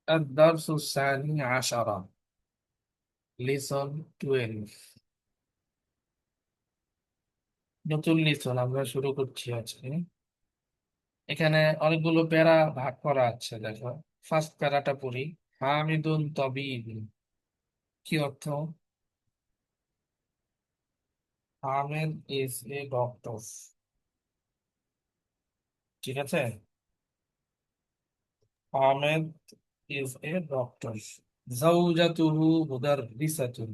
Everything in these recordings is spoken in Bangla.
الدرس الثاني عشر. lesson 12. নতুন লিসন আমরা শুরু করছি আজকে। এখানে অনেকগুলো প্যারা ভাগ করা আছে, দেখো। ফার্স্ট প্যারাটা পড়ি। হামিদুন তবিব। কি অর্থ? Hamid is a doctor. ঠিক আছে, হামিদ ইজ এ ডক্টর। জাওজাতুহু মুদাররিসাতুন।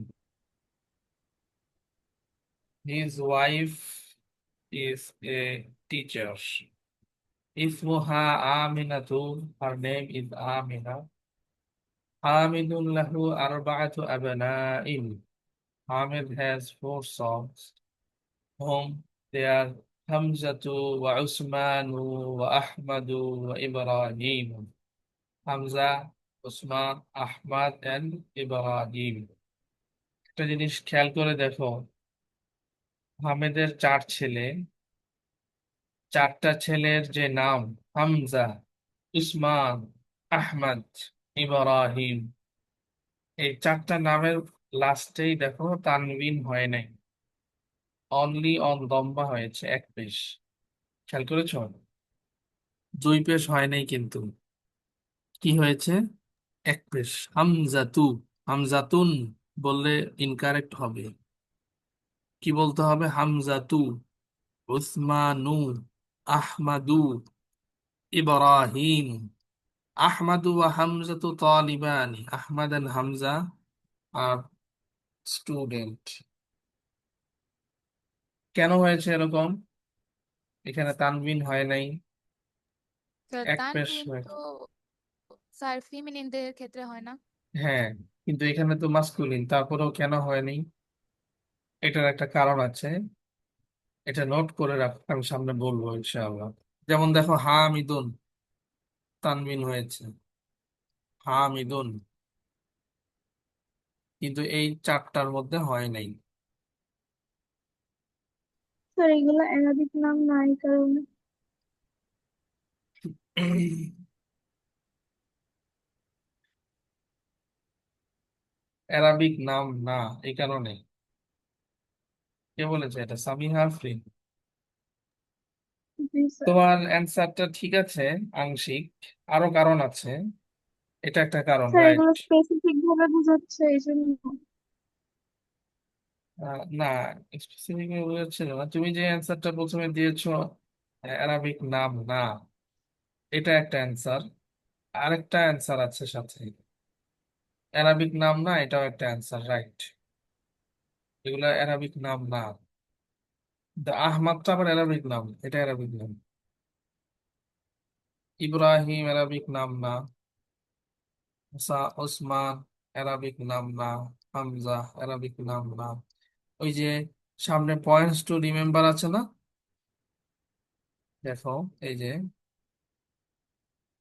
His wife is a teacher. ইসমুহা আমিনাতু। Her name is Amina. হামিদুন লাহু আরবাআতু আবনাইন। Hamid has four sons, whom they are Hamzatu wa Usmanu wa Ahmadu wa Ibrahim. Hamza, Usman, Ahmad and Ibrahim. একটা জিনিস খেয়াল করে দেখো, হামিদের চার ছেলে। চারটা ছেলের যে নাম হামজা, উসমান, আহমদ, ইব্রাহিম, এই চারটা নামের লাস্টেই দেখো তানবিন হয় নাই, অনলি অন দম্বা হয়েছে এক পেশ। খেয়াল করেছো? দুই পেশ হয় নাই কিন্তু। কি হয়েছে? এক পেশ। হামজাতু। হামজাতুন বললে ইনকারেক্ট হবে। কি বলতে হবে? হামজাতু, উসমানু, আহমাদু, ইব্রাহিম। আহমাদু ওয়া হামজাতু তালিবানি। Ahmad and Hamza are student. কেন হয়েছে এরকম? এখানে তানবিন হয় নাই, স্যার এক পেশ তানবিন হয়েছে। তো স্যার ফিমিনিনদের ক্ষেত্রে হয় না। হ্যাঁ, কিন্তু এখানে তো মাস্কুলিন, তারপরেও কেন হয়নি? এটার একটা কারণ আছে, এটা নোট করে রাখ, আমি সামনে বলবো ইনশাআল্লাহ। যেমন দেখো, হামিদুন তানবিন হয়েছে, হামিদুন, কিন্তু এই চারটার মধ্যে হয় নাই। স্যার এগুলো অ্যারাবিক নাম না, এই কারণে। অ্যারাবিক নাম না, এই কারণে। কে বলেছে এটা? সামিহা আফরিন। জি স্যার। তোমার অ্যান্সারটা ঠিক আছে আংশিক, আরো কারণ আছে। এটা একটা কারণ, স্যার রাইট। এগুলো স্পেসিফিক ভাবে বোঝাচ্ছে এই জন্য। না, স্পেসিফিক বোঝাচ্ছিল না। তুমি যে অ্যান্সারটা প্রথমে দিয়েছো, অ্যারাবিক নাম না, এটা একটা অ্যান্সার। আরেকটা অ্যান্সার আছে সাথে, অ্যারাবিক নাম না, এটাও একটা অ্যান্সার, রাইট। এগুলা অ্যারাবিক নাম না। আহমদটা আবার অ্যারাবিক নাম, এটা অ্যারাবিক নাম। ইব্রাহিম অ্যারাবিক নাম না। ওসমান অ্যারাবিক নাম না। হামজা অ্যারাবিক নাম না। ওই যে সামনে পয়েন্টস টু রিমেম্বার আছে না, দেখো, এই যে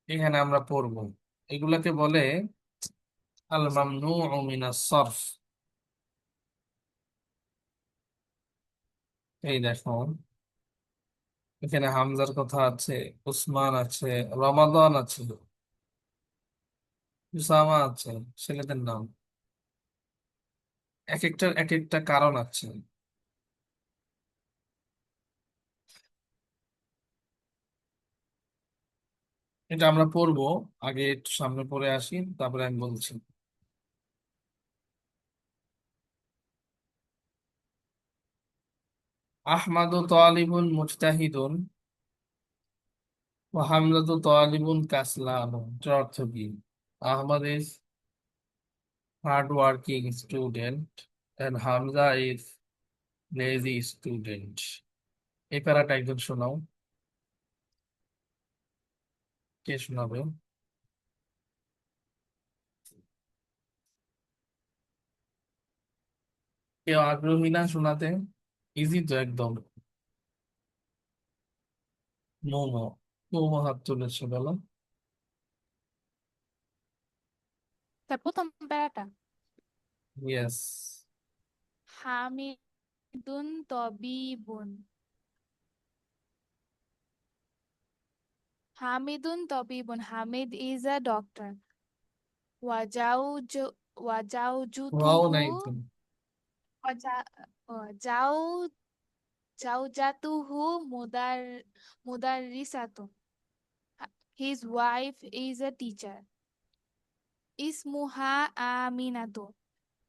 এখানে আমরা পড়বো, এগুলাকে বলে আল মামনুউ মিনাস সরফ। এই দেখো, এখানে হামজার কথা আছে, উসমান আছে, রমাদান আছে, উসামা আছে, ছেলেদের নাম। এক একটার এক একটা কারণ আছে। এটা আমরা পড়বো, আগে একটু সামনে পড়ে আসি, তারপরে আমি বলছি। আহমাদু তালিবুন মুজতাহিদুন ওয়া হামজাতু তালিবুন কাসলান। এটার অর্থ কি? Ahmad is hard working student and Hamza is lazy student. এই প্যারাটা একজন শোনাও। কে শোনাবে? কেউ আগ্রহী না শোনাতে? ইজি তো একদম। মোমো। মোমো হাত তুলেছে, বলো। স্যার প্রথম প্যারাটা। ইয়েস। হামিদুন তবিবুন। হামিদুন তবিবুন, হামিদ ইজ আ ডক্টর। وزوج ওয়াও وزوجته নাই তো। وزوج زوجته مدرسة. His wife is a teacher. اسمها آمنة.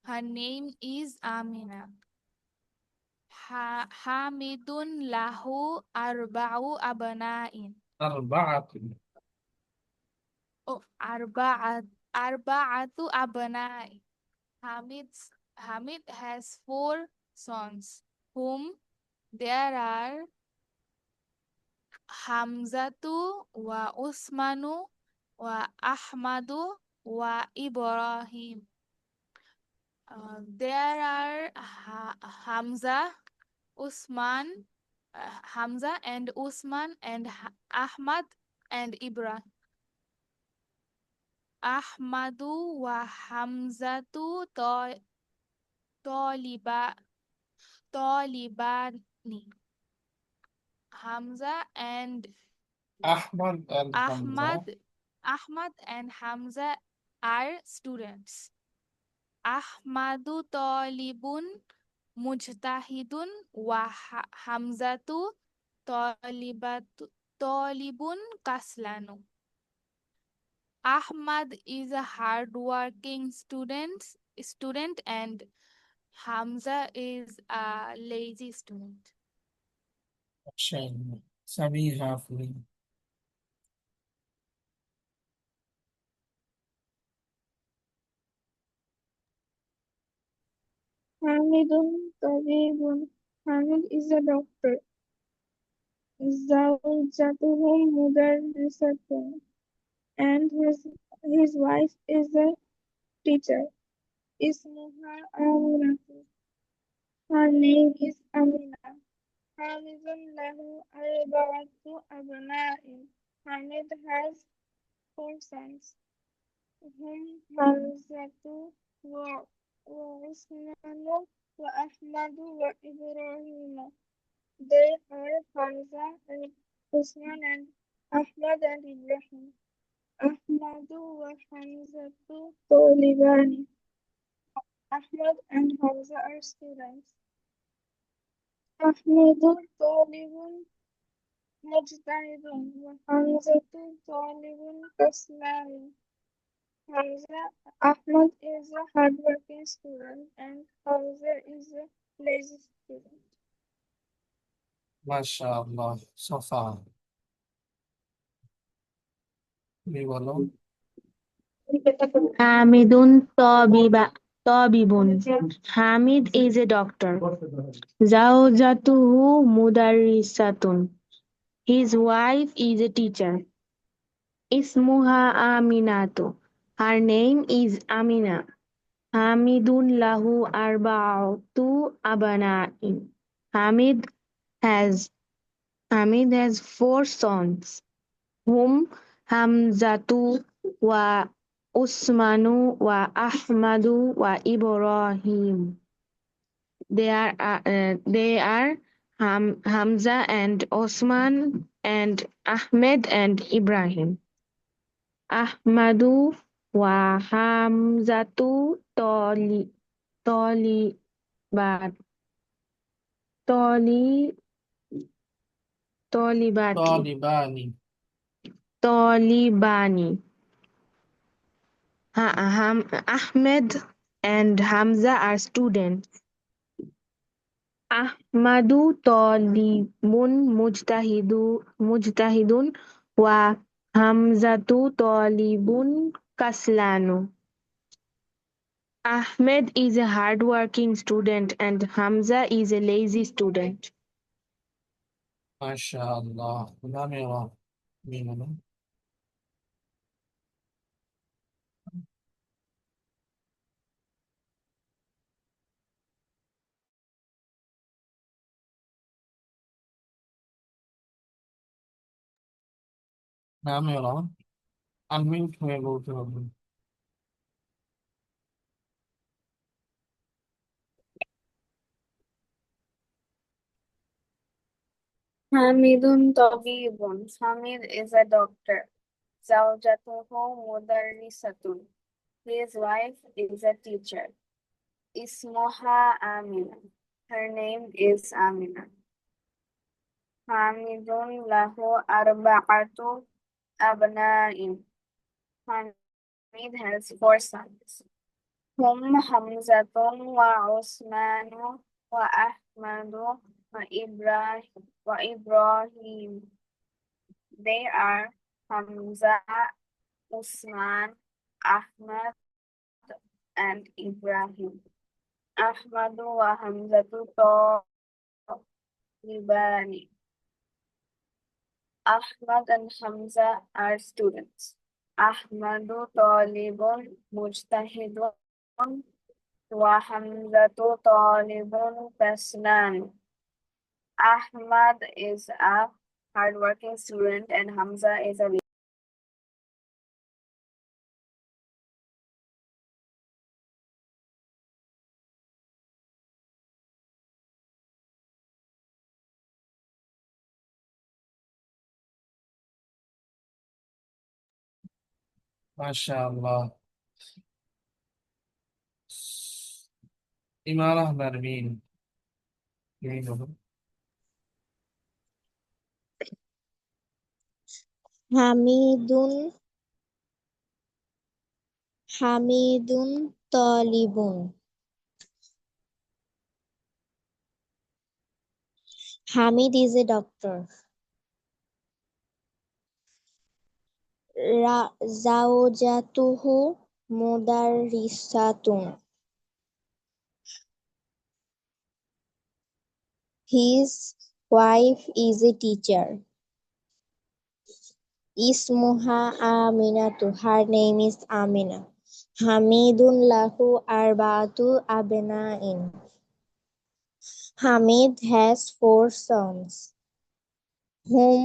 Her name is Amina. حامد له أربع أبناء. أربعة. Oh, أربعة أبناء. Hamid has four sons, whom there are Hamzatu wa Usmanu wa Ahmadu wa Ibrahim. There are Hamza and Usman and Ahmad and Ibrahim. Ahmadu wa Hamzatu Talibani. Hamza and Ahmad and Hamza. Ahmad and Hamza are students. Ahmadu talibun mujtahidun wa Hamzatu talibun kaslanu. Ahmad is a hardworking student and Hamza is a lazy student. Shame. Samiha Fuli. Hamidun Tabibun. Hamid is a doctor. Zawjatuhu Mudarrisatun. And his wife is a teacher. Ismuha Aminatu. Her name is Amina. Hamidun lahu arba'atu abna'in. Hamid has four sons. هم حمزة وعثمان وأحمد وإبراهيم. They are Hamza and Usman and Ahmad and Ibrahim. أحمد وحمزة طالبان. Ahmad and Hamza are students. أحمد طالب مجتهد وحمزة طالب كسلان. Ahmad is a hardworking student and Hamza is a lazy student. MashaAllah. Safa. তুমি বলো। Hamidun Tabibun. Hamid is a doctor. Zawjatuhu Mudarrisatun. His wife is a teacher. Ismuha Aminatu. Her name is Amina. Hamidun lahu arba'atu abana'in. Has Hamid has four sons, whom Hamzatu wa Usmanu wa Ahmadu wa Ibrahim. They are Hamza and Osman and Ahmed and Ibrahim. Ahmadu wa Hamzatu Tolibat Toli Tolibati طالباني. Tolibani. Ahmed and Hamza are students. Ahmadu talibun mujtahidun wa Hamzatu talibun kaslanu. Ahmed is a hardworking student and Hamza is a lazy student. MashaAllah. Namira. তুমি বলো। নামেরা আনমিউট হয়ে বলতে হবে। Hamidun Tabibun. Hamid is a doctor. Zawjatuhu Mudarrisatun. His wife is a teacher. Ismoha Amina. Her name is Amina. Hamidun lahu arba'atu abna'in. Hamid has four sons. هم حمزة وعثمان وأحمد وإبراهيم. They are Hamza, Usman, Ahmad, and Ibrahim. أحمد وحمزة طالبان. Ahmad and Hamza are students. Ahmadu talibun mujtahidun wa Hamzatu talibun kaslan. Ahmad is a hardworking student and Hamza is a মাশাআল্লাহ। ইমারাহ নারমিন, এই হলো। হামিদুন হামিদুন তালিবুন। Hamid is a doctor. Zawjatuhu mudarrisatun. His wife is a teacher. Ismuha Aminatu. Her name is Amina. Hamidun lahu arba'atu abna'in. Hamid has four sons. Hum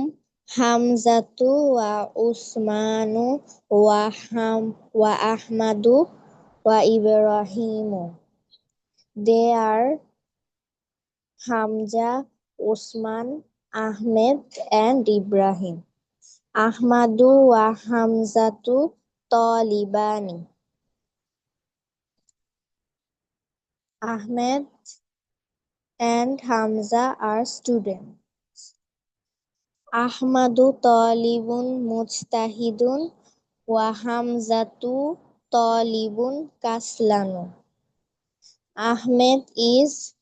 Hamzatu wa Usmanu wa Ahmadu wa Ibrahimu. They are Hamza, Usman, Ahmed, and Ibrahim. Ahmadu wa Hamzatu talibani. Ahmed and Hamza are students. Ahmadu talibun mujtahidun wa Hamzatu talibun kaslanu. Ahmed is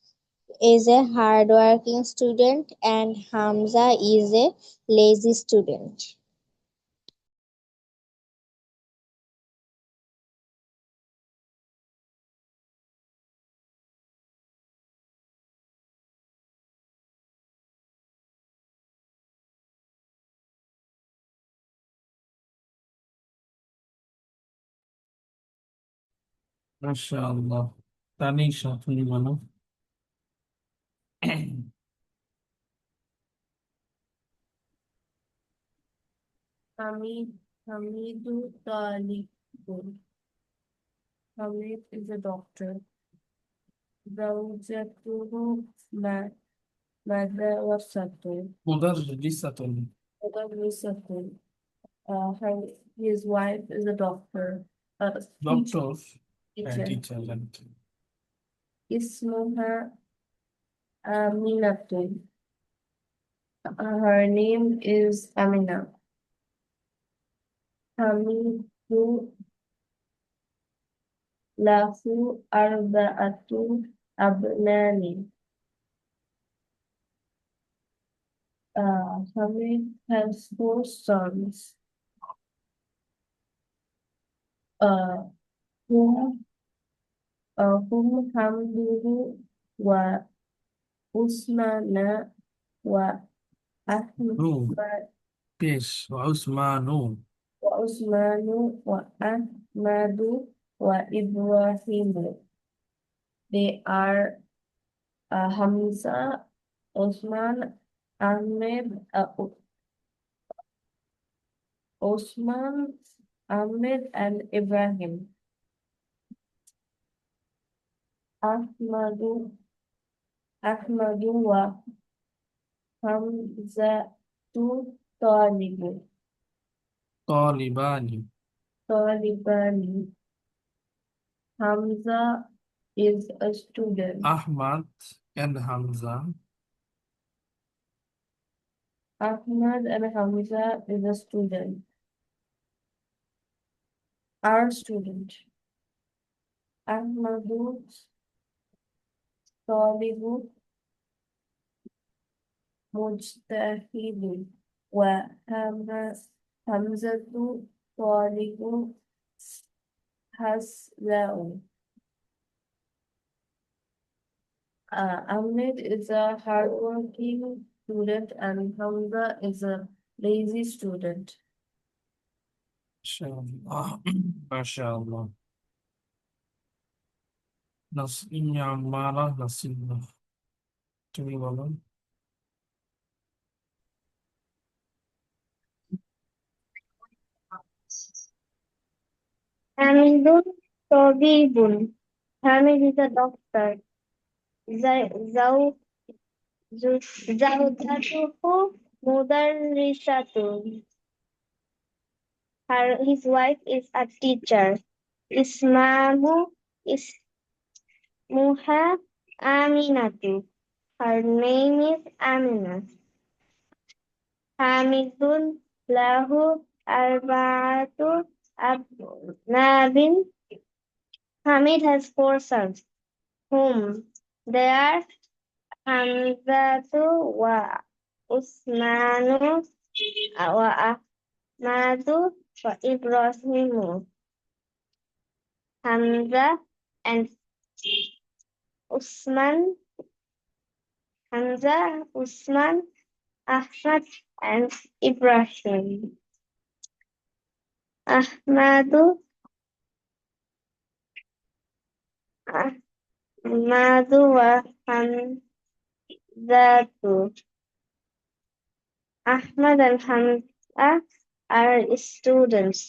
a hardworking student and Hamza is a lazy student. মাশাআল্লাহ। তানিশা, তুমি বলো। Hamidu Talibun. Hamid is a doctor. Zawjatuhu madrasatun. মুদাররিসাতুন। Mudarrisatun. His wife is a doctor. Doctor and Teacher. teacher and Ismuha Aminatun. Her name is Amina. Hamidu lahu arba'atu abnani. Hamid has four sons. Whom Hamduhu wa Usmana wa Ahmad পেশ উসমানু। wa Usmanu wa Ahmadu wa Ibrahimu. They are Hamza, Osman, Ahmed, Osman, Ahmed, and Ibrahim. Ahmadu wa Hamzatu Talibun. طالبان. Talibani. Hamza is a student. Ahmad and Hamza Ahmad and Hamza is a student. Are student. Ahmadu Talibu Mujtahidun Hamzatu Talibu Haslau. Ahmed is a hardworking student and Hamza is a lazy student. মাশাআল্লাহ মাশাআল্লাহ নাসিমা নাসিমা তুমি বলো Hamidun Tabibun. Hamid is a doctor. Zau Zawjatuhu Mudarrisatun. His wife is a teacher. Ismahu Ismuha Aminatu. Her name is Amina. Hamidun lahu arba'atu abnabin. Hamid has 4 sons, whom they are Hamzatu wa Usmanu wa Ahmadu wa Ibrahimu. Hamza and Usman, Ahmad and Ibrahim. Ahmadu wa Hamzatu. Ahmad and Hamza are students.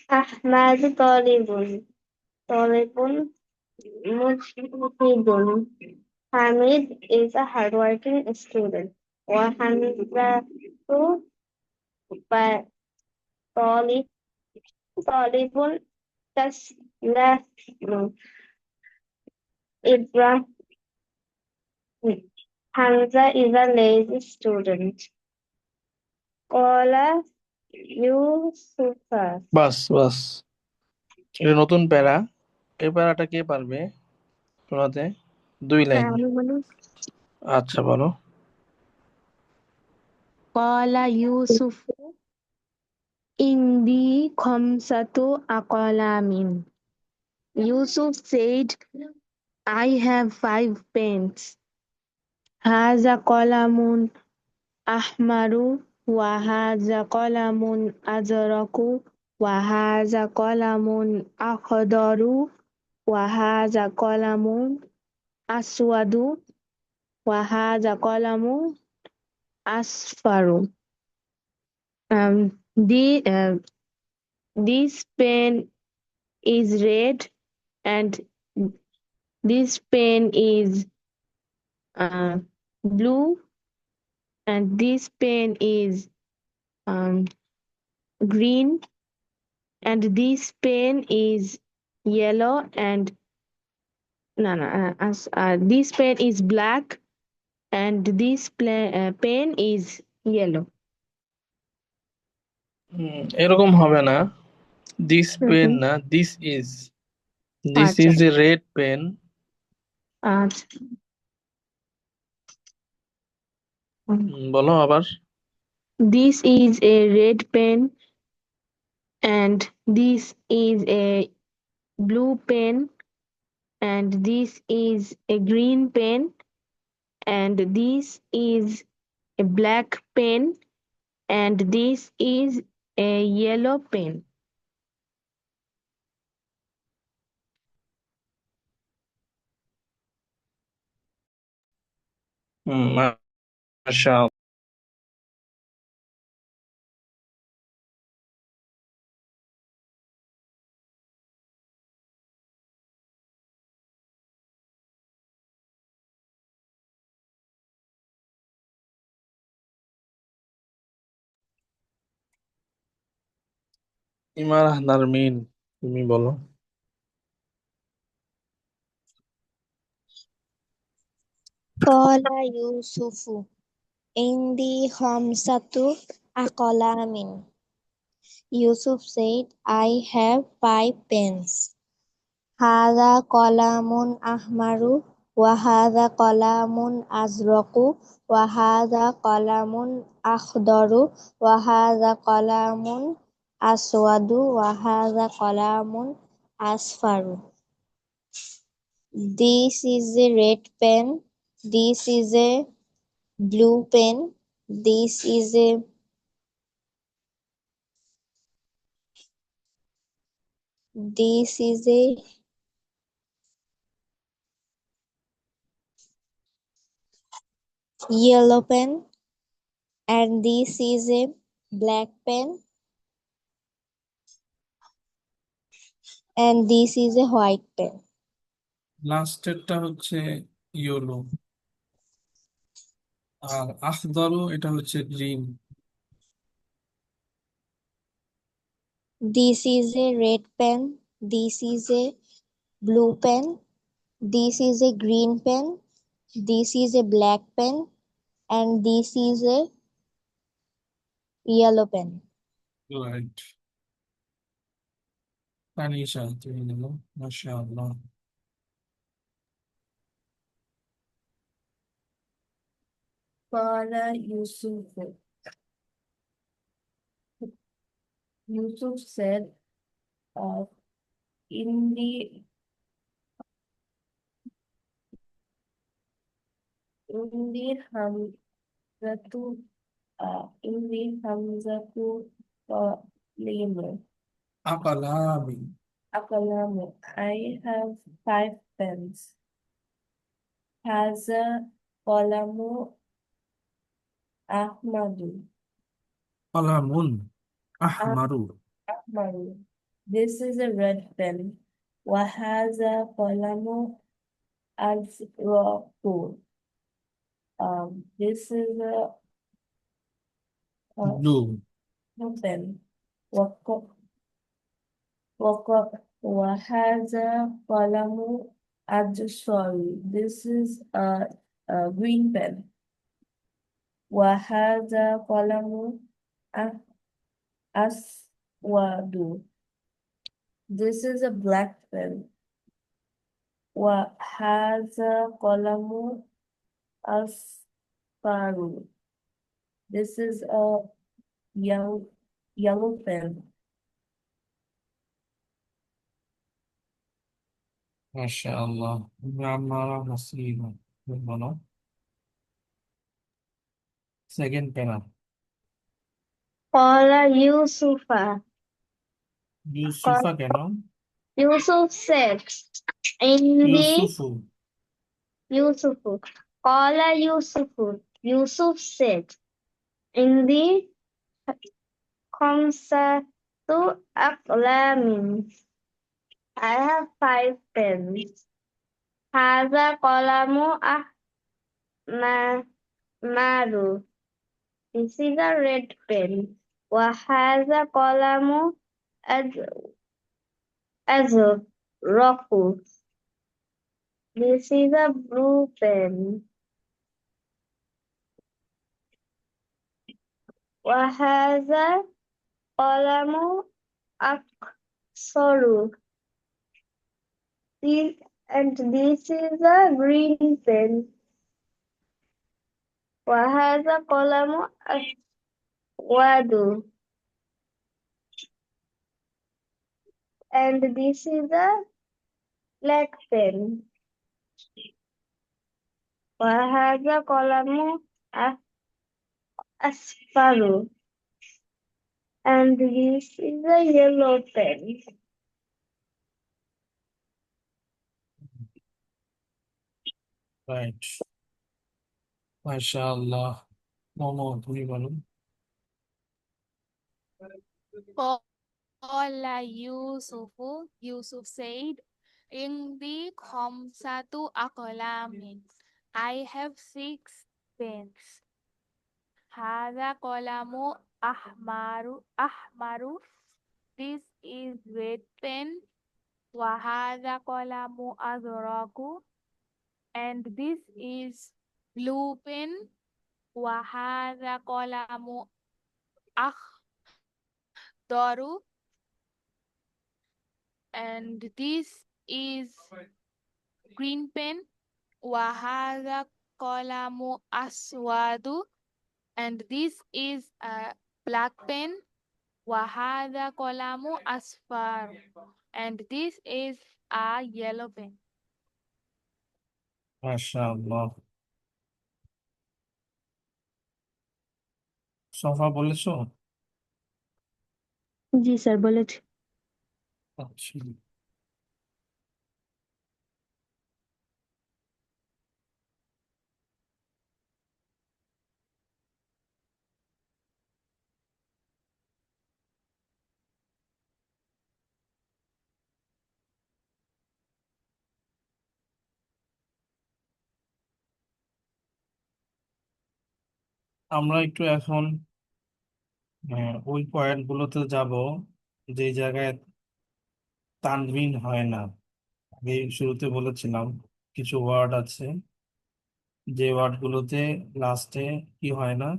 Ahmadu Talibun Mujtahidun. Hamid is a hardworking student. Wa Hamzatu Talibun Taslamu. Ibrahim Hamza is a lazy student. Qala Yusufa. বাস বাস, এটা নতুন প্যারা। এই প্যারাটা কে পারবে শোনাতে? 2 লাইন। আচ্ছা বলো। Qala Yusuf indi khamsatu aqlamin. Yusuf said, I have 5 pens. Haza qalamun ahmaru wa haza qalamun azraku wa haza qalamun akhdaru wa haza qalamun aswadu wa haza qalamun asfaru. This pen is red and this pen is blue and this pen is green and this pen is yellow and this pen is black and this pen is yellow. এরকম হবে না। দিস পেন না, দিস ইজ আচ্ছা। A red pen. আচ্ছা। বলো আবার। This is a red pen and this is a blue pen and this is a green pen and this is a black pen and this is a yellow pen. মাশাআল্লাহ। ইমার নারমিন, তুমি বলো। قال يوسف عندي خمسة أقلام. Yusuf said, I have 5 pens. هذا قلم أحمر وهذا قلم أزرق وهذا قلم أخضر وهذا قلم أسود وهذا قلم أصفر. This is a red pen. This is a blue pen. This is a yellow pen, and this is a black pen, and this is a white pen. লাস্টেরটা হচ্ছে ইয়েলো, আর আখদারু এটা হচ্ছে green. This is a red pen. This is a blue pen. This is a green pen. This is a black pen, and this is a yellow pen. Right, Tanisha তুমি বলো। মাশাআল্লাহ। قال يوسف. Yusuf said, in the hamzatu in the hamzatu lemur আকালামি, akalamu. I have 5 pens. Haza qalamu ahmadu কালামুন আহমারু, ahmaru. This is a red pen. Wahaza qalamu azraqu. This is a blue, blue pen. Wahaza qalamu sorry. This is a green pen. Wahaza qalamu aswadu. This is a black pen. Wahaza qalamu asfaru. This is a yellow pen. মাশাআল্লাহ। আমারা নাসরিনা বলো সেকেন্ড প্যারা। قال يوسف ইউসুফা কেন? Yusuf said عندي ইউসুফু, يوسف قال يوسف Yusuf said عندي خمسة أقلام. I have 5 pens. هذا قلم أحمر. This is a red pen. وهذا قلم أزرق. This is a blue pen. وهذا قلم أحمر. This is a green pen. وهذا قلم أسود. And this is a black pen. وهذا قلم أصفر. And this is a yellow pen. Right, মাশাআল্লাহ। মোমো তুমি বলো। قال يوسف Yusuf said عندي خمسة أقلام. I have 6 pens. هذا قلم أحمر. This is red pen. وهذا قلم أزرق. And this is blue pen, وهذا قلم أخضر, and this is green pen, وهذا قلم أسود, and this is a black pen, وهذا قلم أصفر, and this is a yellow pen. মাশাআল্লাহ। সফা বলেছো? জি স্যার বলেছি। আচ্ছা, আমরা একটু এখন ওই পয়েন্ট গুলোতে যাব যে জায়গায় তানভিন হয় না। আমি শুরুতে বলেছিলাম কিছু ওয়ার্ড আছে যে ওয়ার্ড গুলোতে লাস্টে কি হয় না,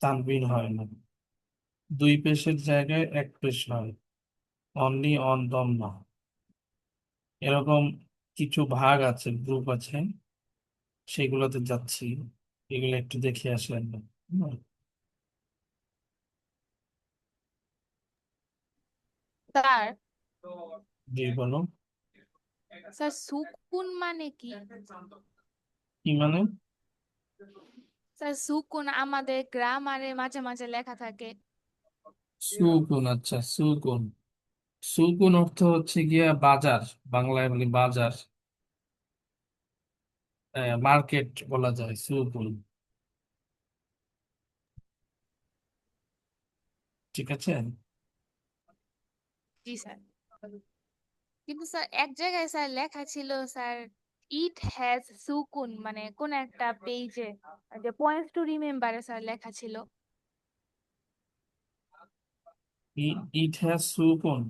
তানভিন হয় না। দুই পেশের জায়গায় এক পেশ হয়, অনলি অন দম না। এরকম কিছু ভাগ আছে, গ্রুপ আছে, সেগুলোতে যাচ্ছি। এগুলো একটু দেখে আসলেন না? স্যার, জি বলো। স্যার সুকুন মানে কি? কি মানে? স্যার সুকুন আমাদের গ্রামারে মাঝে মাঝে লেখা থাকে। সুকুন, আচ্ছা সুকুন। সুকুন অর্থ হচ্ছে গিয়া বাজার, বাংলায় বলি বাজার, মার্কেট বলা যায় সুকুন। ঠিক আছে। জি স্যার। কিন্তু স্যার এক জায়গায় স্যার লেখা ছিল স্যার, ইট হ্যাজ সুকুন, মানে কোন একটা পেজে যে পয়েন্টস টু রিমেম্বারে স্যার লেখা ছিল। ইট হ্যাজ সুকুন।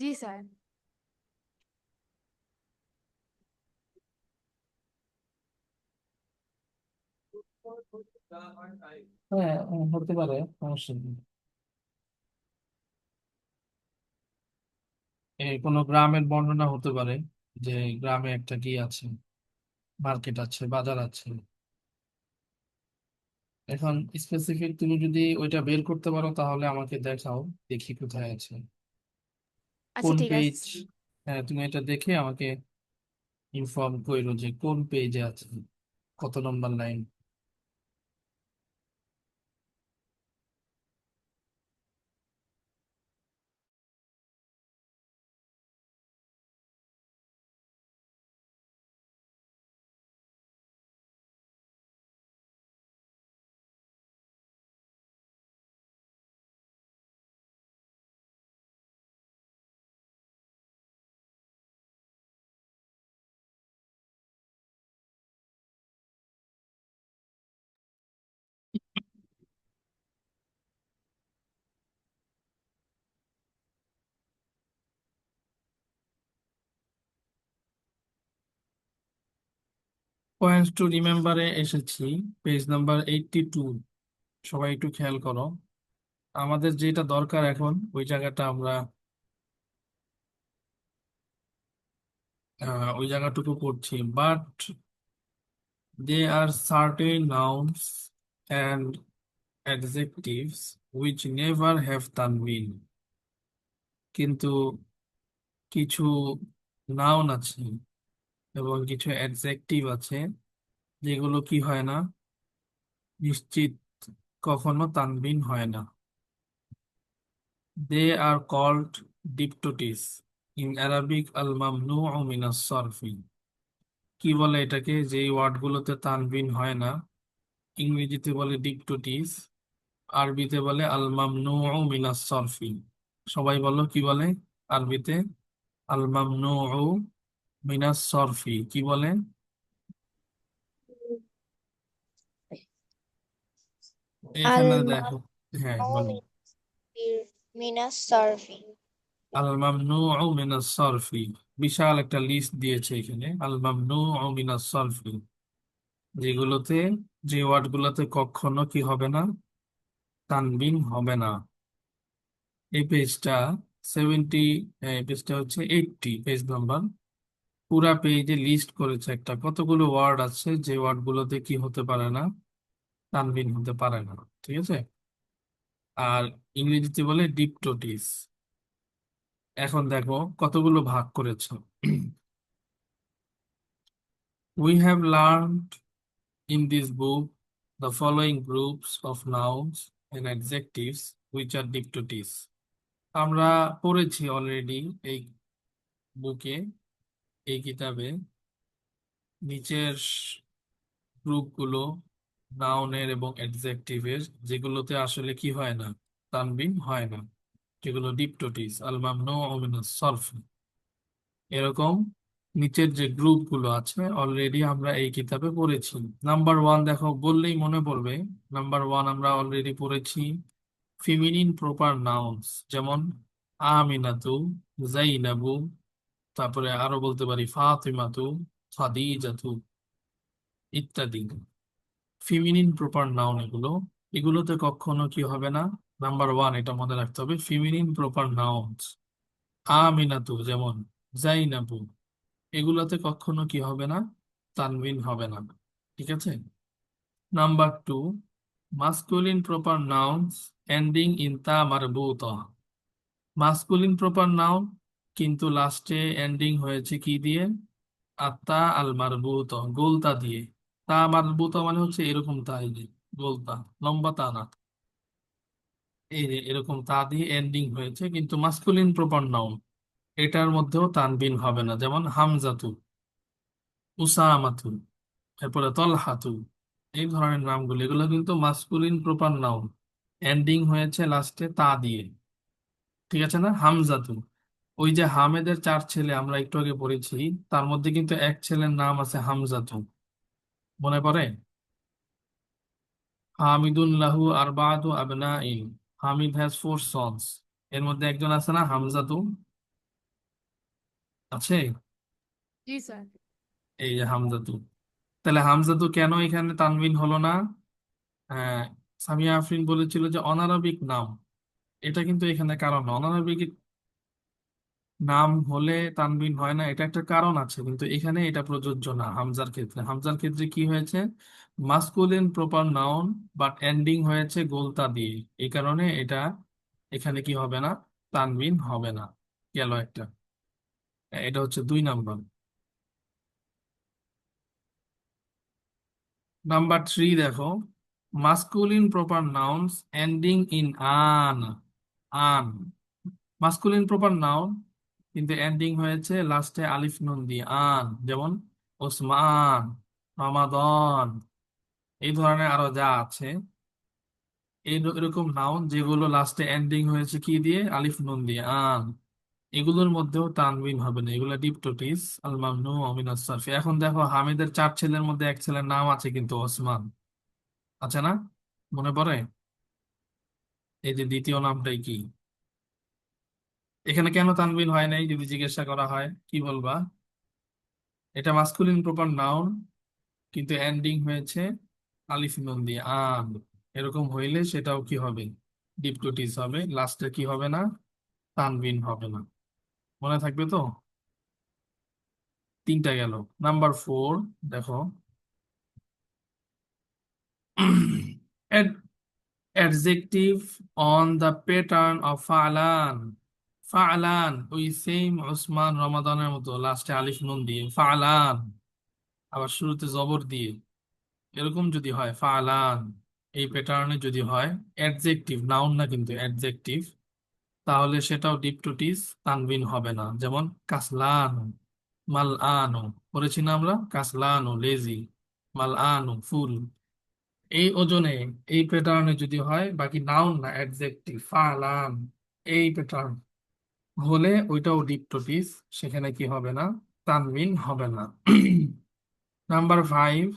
জি স্যার। হ্যাঁ, হতে পারে, সমস্যা নেই। কোনো গ্রামের বর্ণনা হতে পারে, যে গ্রামে একটা কি আছে, মার্কেট আছে, বাজার আছে। এখন স্পেসিফিক তুমি যদি ওইটা বের করতে পারো তাহলে আমাকে দেখাও, দেখি কোথায় আছে, আচ্ছা কোন ঠিক আছে। পেজ। হ্যাঁ, তুমি এটা দেখে আমাকে ইনফর্ম করো যে কোন পেজে আছে, কত নম্বর লাইন। পয়েন্টস টু রিমেম্বারে এসেছি, পেজ নাম্বার 82। সবাই একটু খেয়াল করো, আমাদের যেটা দরকার এখন ওই জায়গাটা আমরা ওই জায়গাটুকু করছি। But they are certain nouns and adjectives which never have tanween, কিন্তু কিছু নাউন আছে এবং কিছু অ্যাডজেক্টিভ আছে যেগুলো কি হয় না, নিশ্চিত কখনো তানবিন হয় না। দে আর কল্ড ডিপটোটিস, ইন অ্যারাবিক আল মামনুউ মিনাস সরফি। কি বলে এটাকে, যে ওয়ার্ডগুলোতে তানবিন হয় না? ইংরেজিতে বলে ডিপটোটিস, আরবিতে বলে আল মামনুউ মিনাস সরফি। সবাই বলো কি বলে আরবিতে? আল মামনুউ মিনাস সরফি কি বলে? আল এখানে দেখো। হ্যাঁ বলো। মামনুউ মিনাস সারফি। আল মামনুউ মিনাস সরফি, বিশাল একটা লিস্ট দিয়েছে এখানে। আল মামনুউ মিনাস সরফি, যেগুলোতে, যে ওয়ার্ড গুলোতে কখনো কি হবে না, তানবিন হবে না। এই পেজটা 70, এই পেজটা হচ্ছে 80 পেজ নাম্বার। পুরা পেজে লিস্ট করেছে একটা, কতগুলো ওয়ার্ড আছে যে ওয়ার্ড গুলোতে কি হতে পারে না, তানবিন হতে পারে না। ঠিক আছে, আর ইংরেজিতে বলে ডিপটোটিস। এখন দেখো কতগুলো ভাগ করেছে। We have learned in this book the following groups of nouns and adjectives which are diptotis. আমরা পড়েছি অলরেডি এই বুকে, এই কিতাবে, নিচের গ্রুপগুলো নাউনের এবং অ্যাডজেক্টিভের, যেগুলোতে আসলে কি হয় না, তানবিন হয় না, যেগুলো ডিপটোটিস, আল মামনুউ মিনাস সরফ। এরকম নিচের যে গ্রুপগুলো আছে অলরেডি আমরা এই কিতাবে পড়েছি। নাম্বার ওয়ান দেখো, বললেই মনে পড়বে। নাম্বার ওয়ান আমরা অলরেডি পড়েছি ফিমিনিন প্রপার নাউন্স, যেমন আমিনাতু, জাইনাবু, তারপরে আরো বলতে পারি ফাতিমাতু, খাদিজাতু ইত্যাদি। ফিমিনিন প্রপার নাউন এগুলো, এগুলোতে কখনো কি হবে না, নাম্বার ওয়ান এটা মনে রাখতে হবে, ফিমিনিন প্রপার নাউন্স। আমিনাতু যেমন, জাইনাবু, এগুলোতে কখনো কি হবে না, তানবিন হবে না। ঠিক আছে। Number two, masculine proper nouns ending in তা মারবুতা। মাস্কুলিন প্রপার নাউন কিন্তু লাস্টে এন্ডিং হয়েছে কি দিয়ে, আত্তা আল মারবুত, গোলতা দিয়ে। তা মারবুত মানে হচ্ছে এরকম তা, এই যে গোলতা, লম্বা তা না, এই যে এরকম তা দিয়ে এন্ডিং হয়েছে, কিন্তু মাস্কুলিন প্রপার নাউন এটার মধ্যেও তানবিন হবে না। যেমন হামজাতু, উসামাতু, এরপরে তলহাতু, এই ধরনের নামগুলো, এগুলো কিন্তু মাস্কুলিন প্রপার নাউন, এন্ডিং হয়েছে লাস্টে তা দিয়ে। ঠিক আছে না? হামজাতু, ওই যে হামেদের 4 ছেলে আমরা একটু আগে পড়েছি, তার মধ্যে কিন্তু এক ছেলের নাম আছে হামজাতু, মনে পড়ে? হামিদুন লাহু আরবাআতু আবনাইন, হামিদ হ্যাজ 4 সন্স, এর মধ্যে একজন আছে না হামজাতু, আছে? জি স্যার। এই যে হামজাতু, তাহলে হামজাতু কেন এখানে তানবিন হলো না? হ্যাঁ, সামিয়া আফরিন বলেছিল যে অনারবিক নাম, এটা কিন্তু এখানে কারণ না। অনারবিক নাম হলে তানবিন হয় না, এটা একটা কারণ আছে, কিন্তু এখানে এটা প্রযোজ্য না হামজার ক্ষেত্রে। হামজার ক্ষেত্রে কি হয়েছে, masculine proper noun but ending হয়েছে গোলতা দিয়ে, এই কারণে এটা এখানে কি হবে না, তানবিন হবে না। গেল একটা, এটা হচ্ছে 2 নাম্বার। নাম্বার 3 দেখো, masculine proper nouns ending in আন, আন মাস্কুলিন প্রপার নাউন কিন্তু এন্ডিং হয়েছে লাস্টে আলিফ নুন দিয়ে, আন, যেমন ওসমান, রমাদন, এই ধরনের আরো যা আছে, এরকম নাউন যেগুলো লাস্টে এন্ডিং হয়েছে কি দিয়ে, আলিফ নুন দিয়ে, আন, এগুলোর মধ্যেও তানবিন হবে না, এগুলো ডিপটোটিস, আল মামনুউ মিনাস সারফি। এখন দেখো হামিদের 4 ছেলের মধ্যে এক ছেলের নাম আছে কিন্তু ওসমান, আছে না? মনে পড়ে? এই যে দ্বিতীয় নামটাই কি, এখানে কেন তানবিন হয় নাই যদি জিজ্ঞাসা করা হয়, কি বলবা? এটা মাস্কুলিন প্রপার নাউন কিন্তু এন্ডিং হয়েছে আলিফ নুন দিয়ে, আন, এরকম হইলে সেটাও কি হবে, ডিপটোটিস হবে, লাস্টে কি হবে না, তানবিন হবে না। মনে থাকবে তো? 3টা গেল। নাম্বার 4 দেখো, adjective on the pattern of ফালান। ফালান ওই সেম ওসমান রমাদানের মতো লাস্টে আলিফ নুন দিয়ে ফালান, আবার শুরুতে জবর দিয়ে, এরকম যদি হয় ফালান, এই প্যাটার্নে যদি হয়, অ্যাডজেক্টিভ, নাউন না কিন্তু অ্যাডজেক্টিভ, তাহলে সেটাও ডিপটোটিস, তানবিন হবে না। যেমন কাসলানু, মাল আনু, পড়েছি না আমরা, কাসলানু লেজি, মাল আনু ফুল, এই ওজনে, এই প্যাটার্নে যদি হয়, বাকি নাউন না অ্যাডজেক্টিভ, ফালান, এই প্যাটার্ন হলে ওইটাও ডিপটোটিস, সেখানে কি হবে না, তানবিন হবে না। Number 5,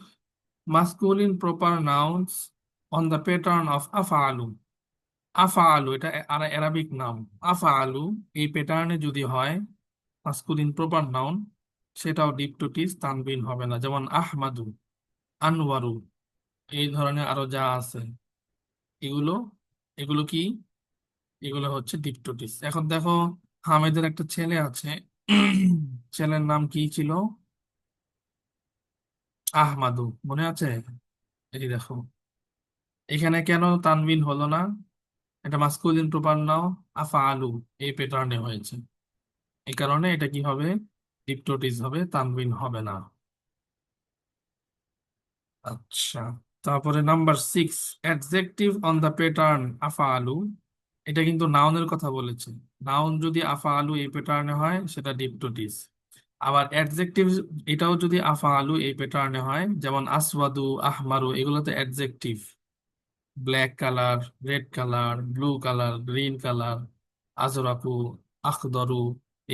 masculine proper nouns on the pattern of afalu. আফা আলু, এটা অ্যারাবিক নাম। আফা আলু এই প্যাটার্নে যদি হয় মাস্কুলিন প্রপার নাউন, সেটাও ডিপটোটিস, তানবিন হবে না। যেমন আহমাদু, আনওয়ারু, এই ধরনের আরো যা আছে, এগুলো এগুলো কি, এগুলো হচ্ছে ডিপটোটিস। এখন দেখো, হামেদের একটা ছেলে আছে, ছেলের নাম কি ছিল? আহমাদু, মনে আছে? এই দেখো, এখানে কেন তানবিন হলো না? এটা মাস্কুলিন প্রপার নাউন, আফা আলু এই প্যাটার্নে হয়েছে, এই কারণে এটা কি হবে? ডিপটোটিস হবে, তানবিন হবে না। আচ্ছা, তারপরে number 6, adjective on the pattern আফা আলু। এটা কিন্তু নাউনের কথা বলেছে। নাউন যদি আফা আলু এই প্যাটার্নে হয় সেটা ডিপটোটিস। আবার অ্যাডজেক্টিভ, এটাও যদি আফা আলু এই প্যাটার্নে হয়, যেমন আসওয়াদু, আহমারু, এগুলো তো adjective. Black colour, red colour, blue colour, green colour, আজরাকু, আখদরু,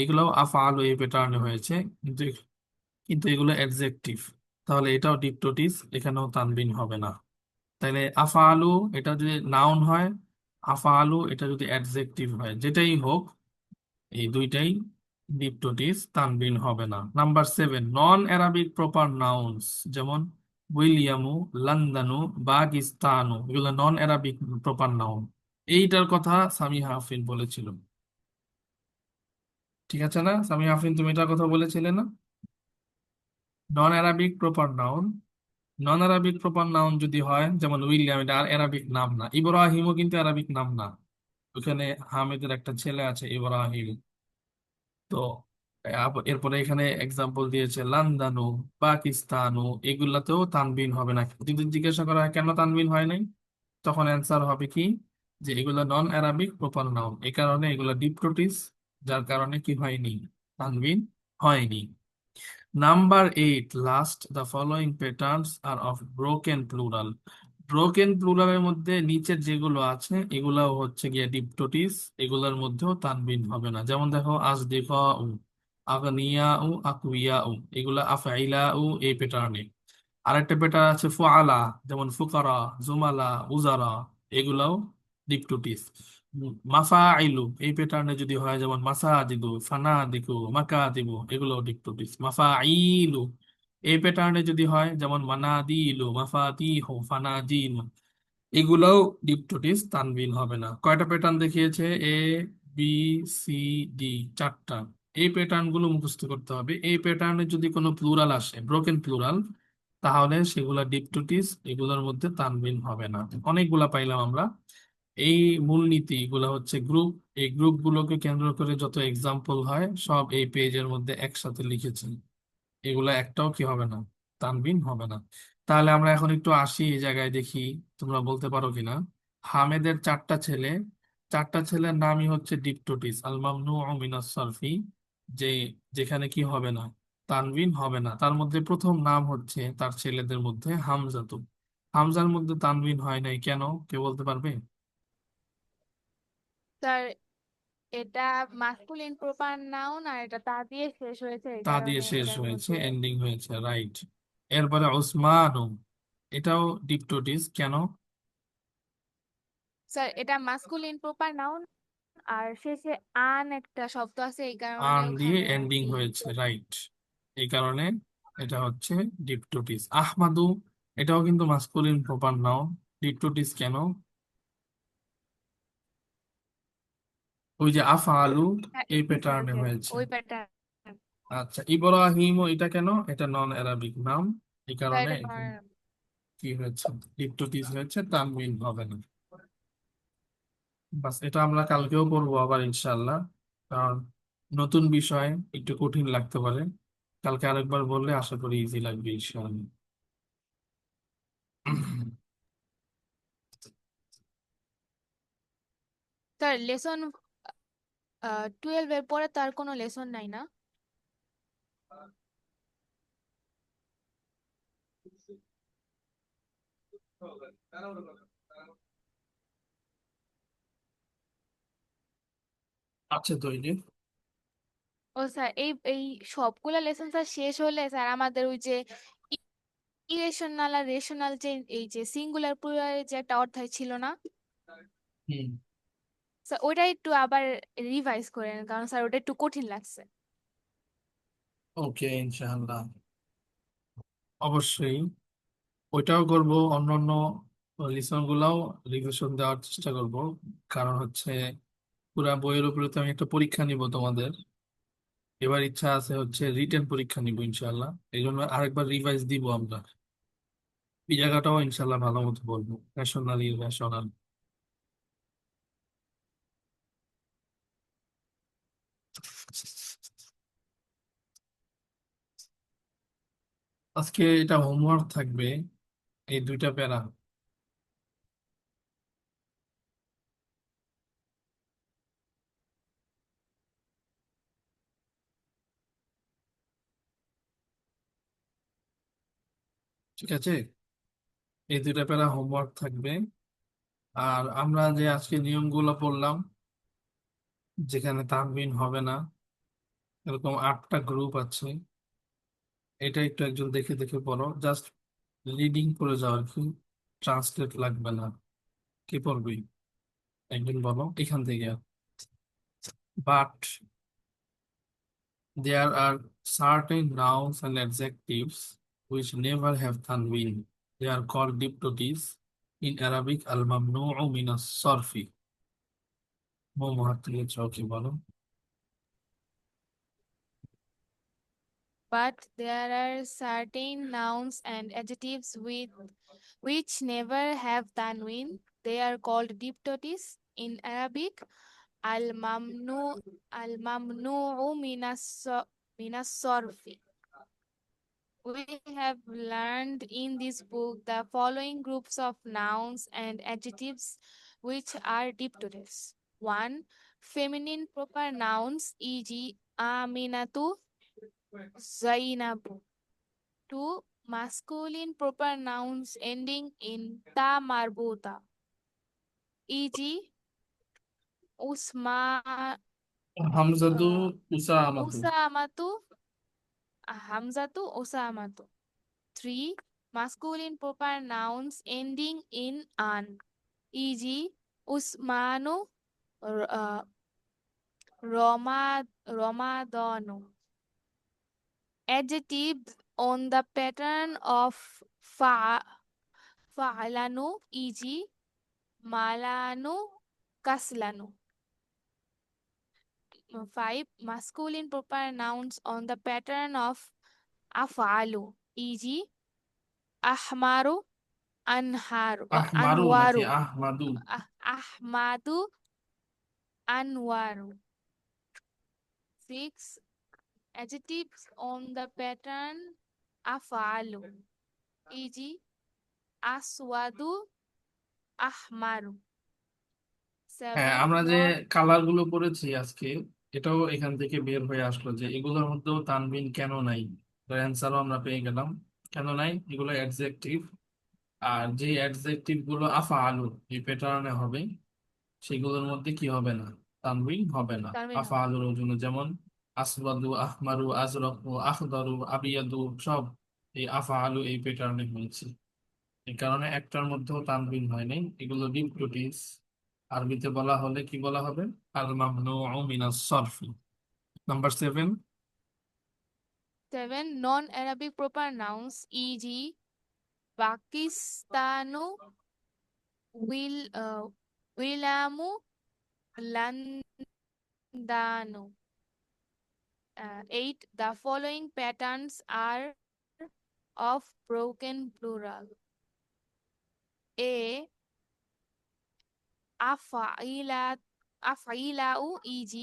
এগুলোও আফা আলু এই প্যাটার্নে হয়েছে, কিন্তু কিন্তু এগুলো অ্যাডজেক্টিভ। তাহলে এটাও ডিপটোটিস, এখানেও তানবিন হবে না। তাহলে আফা আলু এটা যদি নাউন হয়, আফা আলু এটা যদি অ্যাডজেক্টিভ হয়, যেটাই হোক, এই দুইটাই ডিপটোটিস, তানবিন হবে না। নাম্বার 7, নন অ্যারাবিক প্রপার নাউন্স, যেমন উইলিয়ামু, লন্ডনু, পাকিস্তানু, এগুলো নন অ্যারাবিক প্রপার নাউন। এইটার কথা সামিহা আফরিন বলেছিল, ঠিক আছে না? সামিহা আফরিন, তুমি এটার কথা বলেছিলে না? নন অ্যারাবিক প্রপার নাউন, নন আরবিক প্রপার নাউন যদি হয়, যেমন উইলিয়াম, এটা আর অ্যারাবিক নাম না। ইব্রাহিমও কিন্তু অ্যারাবিক নাম না। ওখানে হামিদের একটা ছেলে আছে ইব্রাহিম। তো এরপরে এখানে এক্সাম্পল দিয়েছে লন্ডনু, পাকিস্তানু, এগুলাতেও তানবিন হবে না। যদি জিজ্ঞাসা করা হয় কেন তানবিন হয় নাই, তখন অ্যান্সার হবে কি, যে এগুলো নন অ্যারাবিক প্রপার নাউন, এই কারণে এগুলো ডিপটোটিস, যার কারণে কি হয়নি, তানবিন হয়নি। Number 8, last, the following patterns are of broken plural. Broken প্লুরালের মধ্যে নিচের যেগুলো আছে এগুলাও হচ্ছে গিয়ে ডিপটোটিস, এগুলোর মধ্যেও তানবিন হবে না। যেমন দেখো, আজদিফা উ, আগনিয়া উ, আকুইয়া উ, এগুলা আফআইলা উ এই প্যাটার্নে। আরেকটা প্যাটার্ন আছে ফুআলা, যেমন ফুকারা, জুমালা, উজারা, এগুলাও ডিপটোটিস। মাফাইলু এই প্যাটার্নে যদি হয়, যেমন মাসাজিদু, ফানাদিকু, মাকাদিবু, এগুলো ডিপটোটিস। মাফাইলু এই প্যাটার্নে যদি হয়, যেমন মানাদিলু, মাফাতিহু, ফানাজিলু, এগুলোও ডিপটোটিস, তানবিন হবে না। কয়টা প্যাটার্ন দেখিয়েছে? এ, বি, সি, ডি, 4টা। এই প্যাটার্ন গুলো মুখস্থ করতে হবে। এই প্যাটার্নে যদি কোনো প্লুরাল আসে, ব্রোকেন প্লুরাল, তাহলে সেগুলা ডিপটোটিস, এগুলোর মধ্যে তানবিন হবে না। অনেকগুলা পাইলাম আমরা। এই মূলনীতি এগুলো হচ্ছে গ্রুপ, এই গ্রুপ গুলোকে কেন্দ্র করে যত এক্সাম্পল হয় সব এই পেজের মধ্যে একসাথে লিখেছেন। এগুলা একটাও কি হবে না, তানবিন হবে না। তাহলে আমরা এখন একটু আসি এই জায়গায়, দেখি তোমরা বলতে পারো কিনা। হামেদের 4টা ছেলে, 4টা ছেলের নামই হচ্ছে ডিপটোটিস, আল মামনু মিনাস সরফি, যে যেখানে কি হবে না, তানবিন হবে না। তার মধ্যে প্রথম নাম হচ্ছে তার ছেলেদের মধ্যে হামজাতু। হামজার মধ্যে তানবিন হয় নাই কেন, কে বলতে পারবে? স্যার, এটা মাস্কুলিন প্রপার নাউন আর এটা তা দিয়ে শেষ হয়েছে, এই তা দিয়ে কারণে শেষ এটার হয়েছে, মধ্যে। এন্ডিং হয়েছে, রাইট। এরপরে ওসমানু, এটাও ডিপটোটিস কেন? স্যার, এটা মাস্কুলিন প্রপার নাউন আর শেষে আন একটা শব্দ আছে, এই কারণে আন দিয়ে ওখানে আর এন্ডিং কি। হয়েছে, রাইট। এই কারণে এটা হচ্ছে ডিপটোটিস। আহমাদু, এটাও কিন্তু মাস্কুলিন প্রপার নাউন, ডিপটোটিস কেন? ওই যে আফআলু হ্যাঁ, এই yes, প্যাটার্নে yes, হয়েছে। ওই প্যাটার্ন। আচ্ছা, ইব্রাহিমও এটা কেন? এটা নন অ্যারাবিক নাম, এই স্যার, কারণে এটা এখানে কি হয়েছে, ডিপটোটিস হয়েছে, তানবিন হবে না। বাস, এটা আমরা কালকেও পড়বো আবার ইনশাল্লাহ, কারণ নতুন বিষয়, একটু কঠিন লাগতে পারে। কালকে আরেকবার বললে আশা করি ইজি লাগবে ইনশাল্লাহ। স্যার, লেসন 12 এর পরে তো আর কোনো লেসন নাই না? আচ্ছা, তো এই যে ও স্যার, এই এই সবগুলা লেসন স্যার শেষ হলে স্যার আমাদের ওই যে ইরেশনাল আর রেশনাল, যে এই যে সিঙ্গুলার প্লুরাল যে একটা অধ্যায় ছিল না? হুম, স্যার ওইটা একটু আবার রিভাইজ করেন, কারণ স্যার ওটা একটু কঠিন লাগছে। ওকে, ইনশাআল্লাহ অবশ্যই ওইটাও করব, অন্যান্য লিসন গুলাও রিভিশন দেওয়ার চেষ্টা করব। কারণ হচ্ছে পুরা বইয়ের উপরে তো আমি একটা পরীক্ষা নিব তোমাদের। এবার ইচ্ছা আছে হচ্ছে রিটেন পরীক্ষা নিব ইনশাআল্লাহ, এই জন্য আরেকবার রিভাইজ দিব আমরা। এই জায়গাটাও ইনশাআল্লাহ ভালো মতো বলবো, রেশনাল ইররেশনাল। আজকে এটা হোমওয়ার্ক থাকবে, এই দুইটা প্যারা। ঠিক আছে, এই দুইটা প্যারা হোমওয়ার্ক থাকবে। আর আমরা যে আজকে নিয়মগুলো পড়লাম, যেখানে তানবিন হবে না, এরকম 8টা গ্রুপ আছে। এটা একটু একজন দেখে দেখে পড়ো, জাস্ট রিডিং করে যাও আর কি, ট্রান্সলেট লাগবে না। কি পড়বি একজন বলো এখান থেকে। But there are certain nouns and adjectives which never have tanween. They are called diptotes. In Arabic, al-mamnu'u min as-sarfi. মুহাত্তিলে চৌকি বলো। But there are certain nouns and adjectives which never have tanwin. They are called diptotes. In Arabic, al-mamnu'u minas sorfi. We have learned in this book the following groups of nouns and adjectives which are diptotes. 1. Feminine proper nouns, e.g. Aminatu, Zainabu. 2. Masculine proper nouns ending in ta marbuta, e.g. Usma, হামজাদু uh, উসামাতু। Usamatu, Hamzatu, Usamatu. 3. Masculine proper nouns ending in an, e.g. Usmanu, Ramadanu. Adjectives on the pattern of fa'alanu, e.g. Malanu, Kaslanu. 5. Masculine proper nouns on the pattern of afalu, e.g. Ahmaru, Anharu, আহমারু নাকি Anwaru, আহমাদু? Ahmadu, Anwaru. 6. Adjectives on the pattern afalu, e.g. Aswadu, Ahmaru. হ্যাঁ, 7. আমরা যে Non কালার গুলো পড়েছি আজকে, এটাও এখান থেকে বের হয়ে আসলো যে এগুলোর মধ্যেও তানবিন কেন নাই। অ্যান্সারও আমরা পেয়ে গেলাম কেন নাই। এগুলো অ্যাডজেক্টিভ, আর যে অ্যাডজেক্টিভ গুলো আফআলু এই প্যাটার্নে হবে, সেগুলোর মধ্যে কি হবে না, তানবিন হবে না। Tanwin হবে না। আফআলুর জন্য যেমন আসওয়াদু, আহমারু, আজরাকু, আখদারু, আবিয়াদু সব এই আফআলু এই প্যাটার্নে হয়েছে। এই কারণে একটার মধ্যেও তানবিন হয় নাই, এগুলো ডিমপ্লুটিস। আরবিতে বলা হলে কি বলা হবে? আল মামনুউ মিনাস Sarfi. Number 7। 7. Non-Arabic proper nouns, e.g. Pakistanu, Wilamu, Landanu. 8. The following patterns are of broken plural. A. Afailau, e.g.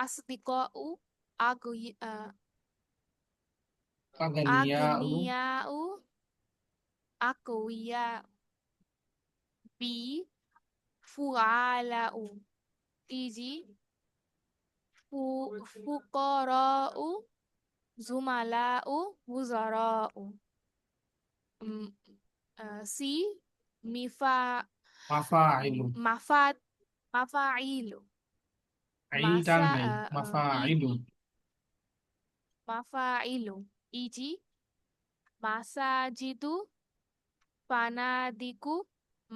Asdiqau, আগানিয়াউ। Agniyau, Aqwiya. B. Fu'alau, e.g. Fuqara'u, Zumala'u, Wuzara'u. Mm, C. Mifa, মাফাইলু। Mafat, Mafa'ilu. আইন টান Masa, নাই, মাফাইলু। Mafa'ilu, e.g. Masajidu, Panadiku,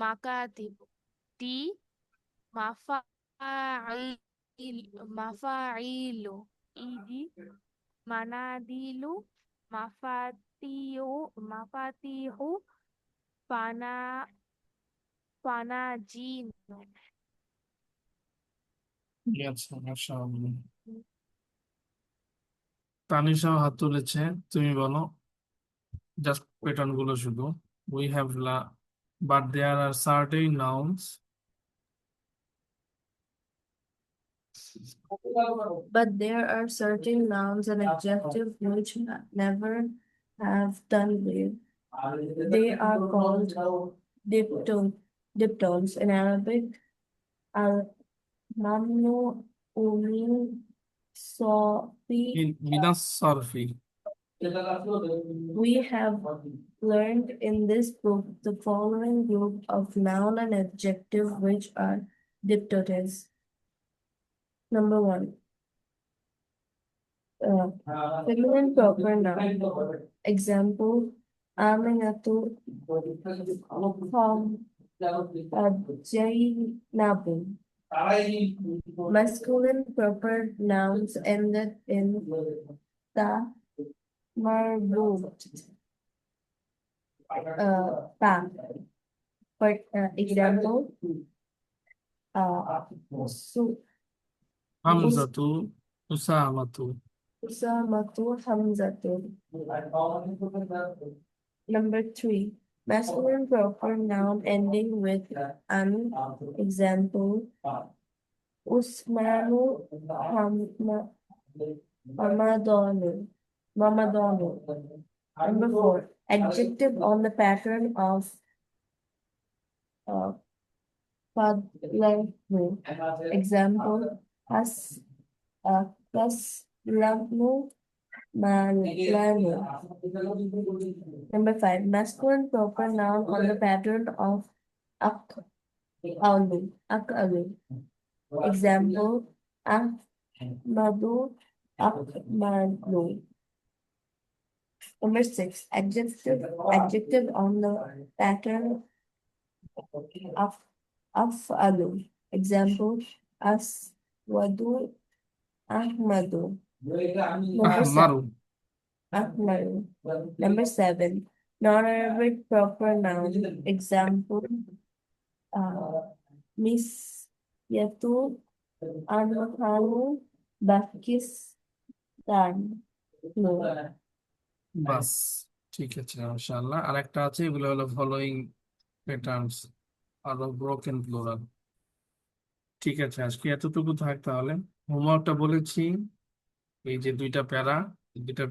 Makatibu. D. মাফাইলু ইদি, মানাদিলু, মাফাতিহু, পানা পানাজিনু। আচ্ছা, মাশাআল্লাহ। তানিশাও হাত তুলেছে, তুমি বলো জাস্ট প্যাটার্ন গুলো শুধু। We have but there are certain nouns. But there are certain nouns and adjectives which never have done with. They are called diptones in Arabic. Al mamnu, umi, sofi. মিনাস Sarfi. We have learned in this book the following group of noun and adjective which are diptotes. Number one, feminine proper noun. Example, Aminatu, Jainabu. Masculine proper nouns ended in ta, marbut, ta. For example, su, হামজাতু, উসামাতু। usamatu, hamzatu. Number three, masculine proper noun ending with an. Example, Usmanu, Mamadonu. Number four, adjective on the pattern of fadlahu. Example, kaslamu, malanu. Number five, masculine proper noun on the pattern of akalu. Example, ahmadu, akmalu. Number six, adjective on the pattern of afalu. Example, aswadu, ahmadu. Number আহমারু। Ahmadu. Number seven, non-Arabic proper noun. Example, misyatu, anmakalu, bakistan. No. বাস, ঠিক আছে মাশাআল্লাহ। আরেকটা আছে, এগুলো হলো ফলোইং প্যাটার্নস আর ব্রোকেন প্লুরাল। ঠিক আছে, আজকে এতটুকু থাক তাহলে। হোমওয়ার্কটা বলেছি, এই যে দুইটা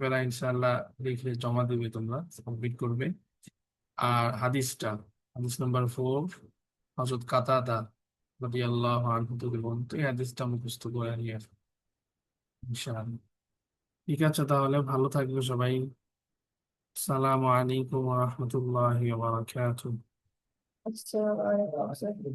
প্যারা ইনশাআল্লাহ লিখে জমা দেবে, তোমরা কমপ্লিট করবে। আর হাদিস নাম্বার 4, হযরত কাতাদা রাদিয়াল্লাহু আনহু থেকে বর্ণিত, এই হাদিসটা মুখস্থ করে নিয়ে আসো ইনশাআল্লাহ। ঠিক আছে, তাহলে ভালো থাকবে সবাই। আসসালামু আলাইকুম ওয়া রাহমাতুল্লাহি ওয়া বারাকাতুহু। Assalamualaikum.